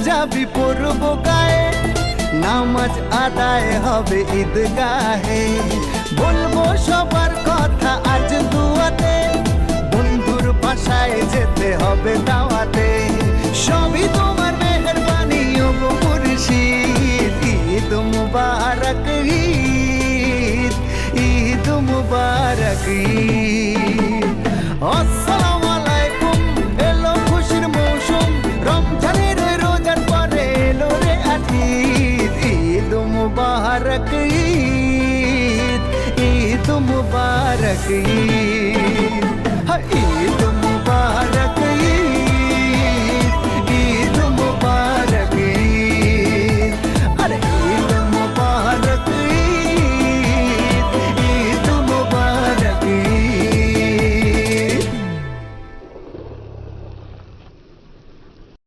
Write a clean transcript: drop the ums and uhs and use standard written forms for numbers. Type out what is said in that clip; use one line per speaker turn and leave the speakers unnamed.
পাঞ্জাবি পরবো গায়ে, নামাজ আদায় হবে ঈদগাহে। বলবো সবার কথা আজ দুয়াতে, বন্ধুর বাসায় যেতে হবে দাওয়াতে। সবই তোমার মেহেরবানি ও গো মুর্শিদ। ঈদ মুবারক ঈদ, ঈদ মুবারক ঈদ। আসসালামু আলাইকুম, এলো খুশির মৌসুম, রমজানের রোজার পরে এলো রে ঈদ। ঈদ মুবারক ঈদ, ঈদ মুবারক ঈদ, ঈদ